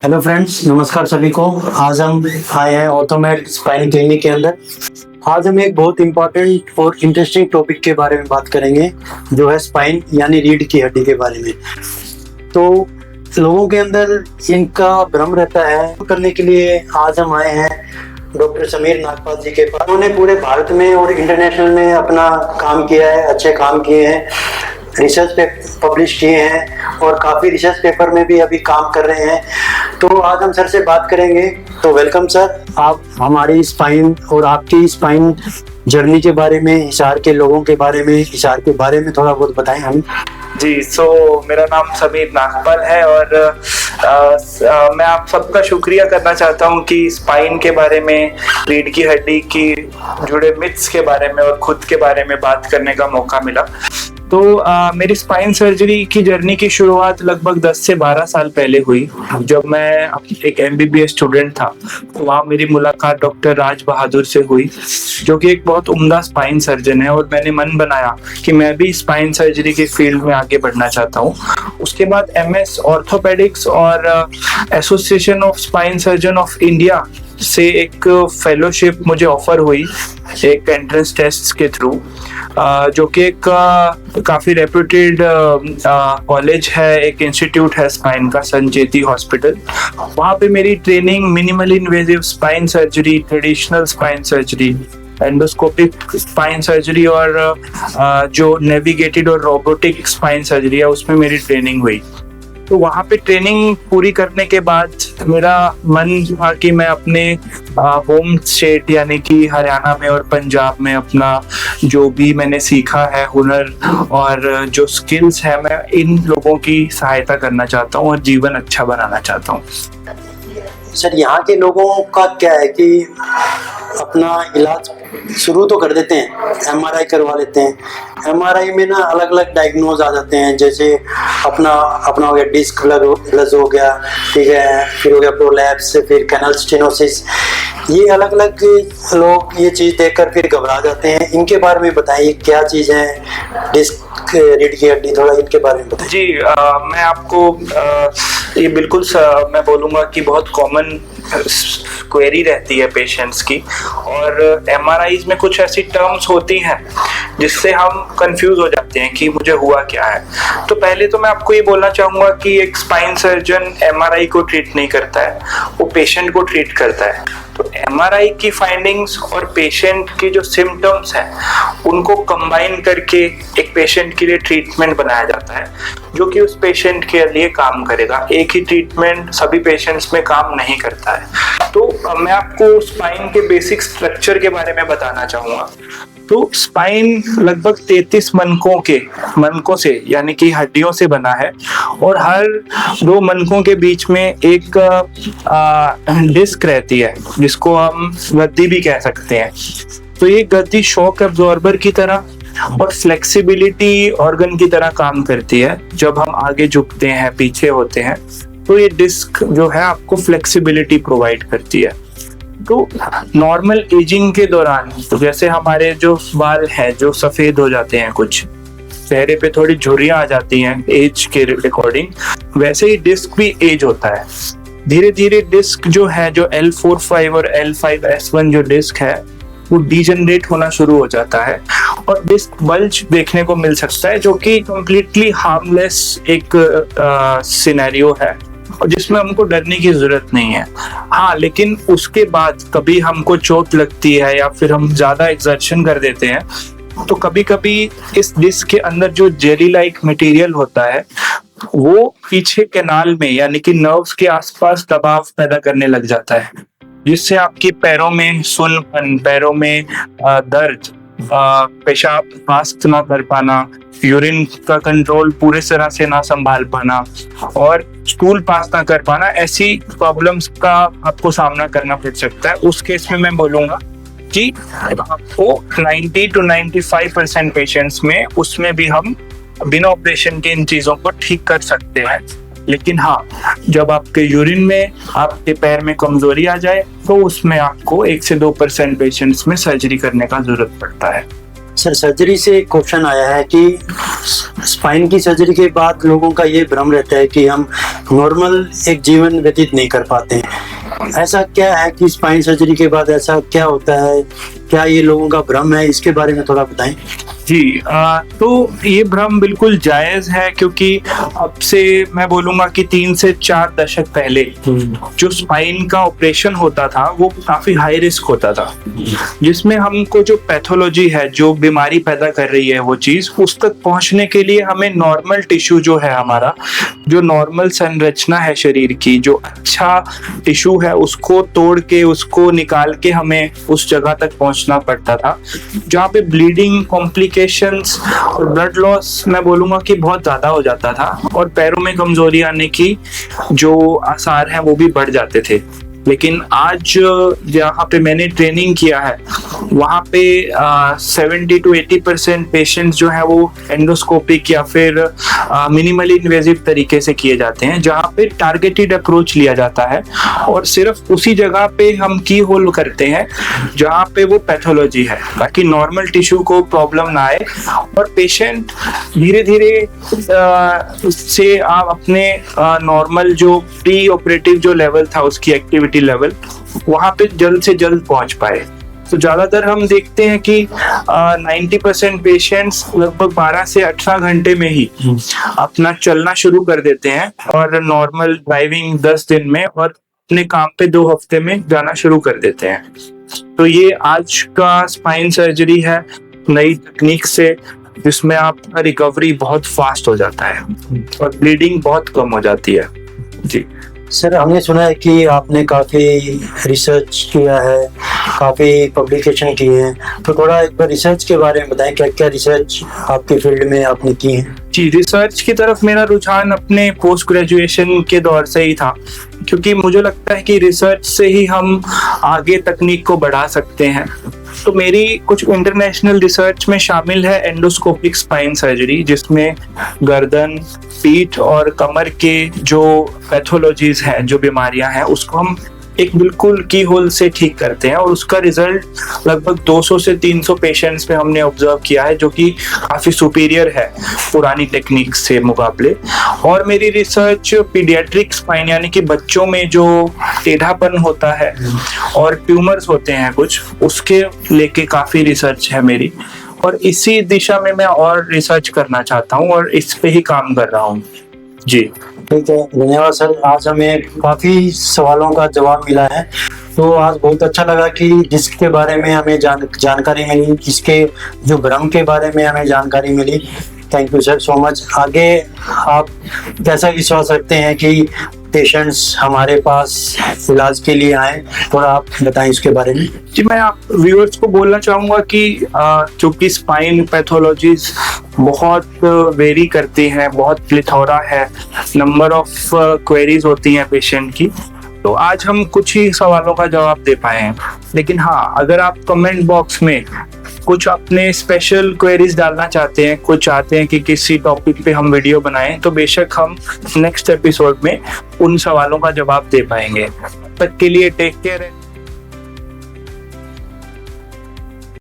Hello friends, नमस्कार सभी को। आज हम आए हैं ऑर्थोमेड स्पाइन क्लिनिक के अंदर। आज हम एक बहुत इंपॉर्टेंट और इंटरेस्टिंग टॉपिक के बारे में बात करेंगे, जो है स्पाइन यानी रीढ़ की हड्डी के बारे में। तो लोगों के अंदर इनका भ्रम रहता है, करने के लिए आज हम आए हैं डॉक्टर समीर नागपाल जी के पास। उन्होंने पूरे भारत में और इंटरनेशनल में अपना काम किया है, अच्छे काम किए हैं, रिसर्च पे पब्लिश किए हैं और काफ़ी रिसर्च पेपर में भी अभी काम कर रहे हैं। तो आज हम सर से बात करेंगे। तो वेलकम सर, आप हमारी स्पाइन और आपकी स्पाइन जर्नी के बारे में, हिसार के लोगों के बारे में, हिसार के बारे में थोड़ा बहुत बताएं हमें। जी, मेरा नाम समीर नागपाल है और मैं आप सबका शुक्रिया करना चाहता हूं कि स्पाइन के बारे में, रीढ़ की हड्डी की जुड़े मिथ्स के बारे में और खुद के बारे में बात करने का मौका मिला। तो मेरी स्पाइन सर्जरी की जर्नी की शुरुआत लगभग 10 से 12 साल पहले हुई, जब मैं एक MBBS स्टूडेंट था। तो वहाँ मेरी मुलाकात डॉक्टर राज बहादुर से हुई, जो कि एक बहुत उम्दा स्पाइन सर्जन है, और मैंने मन बनाया कि मैं भी स्पाइन सर्जरी के फील्ड में आगे बढ़ना चाहता हूँ। उसके बाद MS ऑर्थोपेडिक्स और association of spine surgeon of India से एक फेलोशिप मुझे ऑफर हुई एक एंट्रेंस टेस्ट के थ्रू, जो कि एक काफ़ी रेप्यूटेड कॉलेज है, एक इंस्टीट्यूट है स्पाइन का, संचेती हॉस्पिटल। वहाँ पे मेरी training minimal invasive spine surgery, traditional spine surgery, endoscopic spine surgery और जो नेविगेटेड और रोबोटिक स्पाइन सर्जरी है, उसमें मेरी ट्रेनिंग हुई। तो वहाँ पे ट्रेनिंग पूरी करने के बाद मेरा मन था कि मैं अपने होम स्टेट यानी कि हरियाणा में और पंजाब में अपना जो भी मैंने सीखा है हुनर और जो स्किल्स है, मैं इन लोगों की सहायता करना चाहता हूँ और जीवन अच्छा बनाना चाहता हूँ। सर, यहाँ के लोगों का क्या है कि अपना इलाज शुरू तो कर देते हैं, MRI करवा लेते हैं। MRI में ना अलग अलग डायग्नोज आ जाते हैं, जैसे अपना हो गया डिस्क ब्लज हो गया, ठीक है, फिर हो गया प्रोलैप्स, फिर कैनल स्टेनोसिस। ये अलग अलग लोग ये चीज़ देखकर फिर घबरा जाते हैं। इनके बारे में बताइए, क्या चीज़ है डिस्क, रीढ़ की हड्डी, थोड़ा इनके बारे में बताइए। जी, मैं आपको ये बिल्कुल मैं बोलूँगा कि बहुत कॉमन क्वेरी रहती है पेशेंट्स की, और MRIs में कुछ ऐसी टर्म्स होती हैं जिससे हम कंफ्यूज हो जाते हैं कि मुझे हुआ क्या है। तो पहले तो मैं आपको ये बोलना चाहूँगा कि एक स्पाइन सर्जन MRI को ट्रीट नहीं करता है, वो पेशेंट को ट्रीट करता है। तो MRI की फाइंडिंग्स और पेशेंट के जो सिम्टम्स हैं, उनको कंबाइन करके एक पेशेंट के लिए ट्रीटमेंट बनाया जाता है, जो कि उस पेशेंट के लिए काम करेगा। एक ही ट्रीटमेंट सभी पेशेंट्स में काम नहीं करता है। तो मैं आपको स्पाइन के बेसिक स्ट्रक्चर के बारे में बताना चाहूँगा। तो स्पाइन लगभग 33 मनकों से यानी कि हड्डियों से बना है, और हर 2 मनकों के बीच में एक डिस्क रहती है, जिसको हम गद्दी भी कह सकते हैं। तो ये गद्दी शॉक एब्जॉर्बर की तरह और फ्लेक्सिबिलिटी ऑर्गन की तरह काम करती है। जब हम आगे झुकते हैं, पीछे होते हैं, तो ये डिस्क जो है आपको फ्लेक्सिबिलिटी प्रोवाइड करती है। तो नॉर्मल एजिंग के दौरान, तो जैसे हमारे जो बाल हैं जो सफेद हो जाते हैं, कुछ चेहरे पे थोड़ी झुर्रियां आ जाती हैं एज के अकॉर्डिंग, वैसे ही डिस्क भी एज होता है। धीरे धीरे डिस्क जो है, जो L4-5 और L5-S1 जो डिस्क है, वो डीजनरेट होना शुरू हो जाता है और डिस्क बल्ज देखने को मिल सकता है, जो कि कंप्लीटली हार्मलेस एक सिनेरियो है और जिसमें हमको डरने की जरूरत नहीं है। हाँ, लेकिन उसके बाद कभी हमको चोट लगती है या फिर हम ज्यादा एक्सर्शन कर देते हैं, तो कभी कभी इस डिस्क के अंदर जो जेली लाइक मटेरियल होता है, वो पीछे कैनाल में यानी कि नर्व्स के आसपास दबाव पैदा करने लग जाता है, जिससे आपके पैरों में सुन्नपन, पैरों में दर्द, पेशाब पास ना कर पाना, यूरिन का कंट्रोल पूरे तरह से ना संभाल पाना और स्टूल पास ना कर पाना, ऐसी प्रॉब्लम्स का आपको सामना करना पड़ सकता है। उस केस में मैं बोलूँगा कि आपको 90 to 95% पेशेंट्स में उसमें भी हम बिना ऑपरेशन के इन चीज़ों को ठीक कर सकते हैं। लेकिन हाँ, जब आपके यूरिन में, आपके पैर में कमजोरी आ जाए, तो उसमें आपको 1 से 2% पेशेंट्स में सर्जरी करने का जरूरत पड़ता है। सर सर्जरी से एक क्वेश्चन आया है कि स्पाइन की सर्जरी के बाद लोगों का ये भ्रम रहता है कि हम नॉर्मल एक जीवन व्यतीत नहीं कर पाते हैं। ऐसा क्या है कि स्पाइन सर्जरी के बाद ऐसा क्या होता है, क्या ये लोगों का भ्रम है, इसके बारे में थोड़ा बताएं। जी तो ये भ्रम बिल्कुल जायज है, क्योंकि अब से मैं बोलूँगा कि 3 से 4 दशक पहले जो स्पाइन का ऑपरेशन होता था वो काफ़ी हाई रिस्क होता था, जिसमें हमको जो पैथोलॉजी है, जो बीमारी पैदा कर रही है वो चीज़, उस तक पहुंचने के लिए हमें नॉर्मल टिश्यू जो है हमारा, जो नॉर्मल संरचना है शरीर की, जो अच्छा टिश्यू है, उसको तोड़ के, उसको निकाल के हमें उस जगह तक पहुंचना पड़ता था जहाँ पे ब्लीडिंग, कॉम्प्लिकेशंस और ब्लड लॉस मैं बोलूँगा कि बहुत ज़्यादा हो जाता था, और पैरों में कमजोरी आने की जो आसार हैं वो भी बढ़ जाते थे। लेकिन आज जहाँ पे मैंने ट्रेनिंग किया है वहाँ पे 70 to 80% पेशेंट्स जो है वो एंडोस्कोपिक या फिर मिनिमली इन्वेजिव तरीके से किए जाते हैं, जहाँ पे टारगेटेड अप्रोच लिया जाता है और सिर्फ उसी जगह पे हम की होल करते हैं जहाँ पे वो पैथोलॉजी है, ताकि नॉर्मल टिश्यू को प्रॉब्लम ना आए और पेशेंट धीरे धीरे उससे आप अपने नॉर्मल जो प्री ऑपरेटिव जो लेवल था उसकी एक्टिविटी लेवल वहां पे जल्द से जल्द पहुंच पाए। तो ज्यादातर हम देखते हैं कि 90% पेशेंट्स लगभग 12 से 18 घंटे में ही अपना चलना शुरू कर देते हैं और नॉर्मल ड्राइविंग 10 दिन में और अपने काम पे 2 हफ्ते में जाना शुरू कर देते हैं। तो ये आज का स्पाइन सर्जरी है नई तकनीक से, जिसमें आपका रिकवरी बहुत फास्ट हो जाता है और ब्लीडिंग बहुत कम हो जाती है। जी सर, हमने सुना है कि आपने काफ़ी रिसर्च किया है, काफ़ी पब्लिकेशन किए हैं, तो थोड़ा एक बार रिसर्च के बारे में बताएं, क्या क्या रिसर्च आपके फील्ड में आपने की है। जी, रिसर्च की तरफ मेरा रुझान अपने पोस्ट ग्रेजुएशन के दौर से ही था, क्योंकि मुझे लगता है कि रिसर्च से ही हम आगे तकनीक को बढ़ा सकते हैं। तो मेरी कुछ इंटरनेशनल रिसर्च में शामिल है एंडोस्कोपिक स्पाइन सर्जरी, जिसमें गर्दन, पीठ और कमर के जो पैथोलॉजीज हैं, जो बीमारियां हैं, उसको हम एक बिल्कुल की होल से ठीक करते हैं और उसका रिजल्ट लगभग 200 से 300 पेशेंट्स में हमने ऑब्जर्व किया है, जो कि काफ़ी सुपीरियर है पुरानी टेक्निक से मुकाबले। और मेरी रिसर्च पीडियाट्रिक स्पाइन यानी कि बच्चों में जो टेढ़ापन होता है और ट्यूमर्स होते हैं कुछ, उसके लेके काफ़ी रिसर्च है मेरी, और इसी दिशा में मैं और रिसर्च करना चाहता हूँ और इस पे ही काम कर रहा हूँ। जी ठीक है, धन्यवाद सर। आज हमें काफ़ी सवालों का जवाब मिला है, तो आज बहुत अच्छा लगा कि जिसके बारे में हमें जानकारी मिली, जिसके जो भ्रम के बारे में हमें जानकारी मिली। Thank you sir so much. आगे आप कैसा विश्वास रखते हैं कि पेशेंट्स हमारे पास इलाज के लिए आए, थोड़ा आप बताएं इसके बारे में। जी, मैं आप व्यूअर्स को बोलना चाहूँगा कि चूँकि स्पाइन पैथोलॉजीज बहुत वेरी करती हैं, बहुत प्लेथोरा है, नंबर ऑफ क्वेरीज होती हैं पेशेंट की, तो आज हम कुछ ही सवालों का जवाब दे पाए हैं। लेकिन हाँ, अगर आप कमेंट बॉक्स में कुछ अपने स्पेशल क्वेरीज डालना चाहते हैं, कुछ चाहते हैं कि किसी टॉपिक पे हम वीडियो बनाएं, तो बेशक हम नेक्स्ट एपिसोड में उन सवालों का जवाब दे पाएंगे। तब तक के लिए टेक केयर।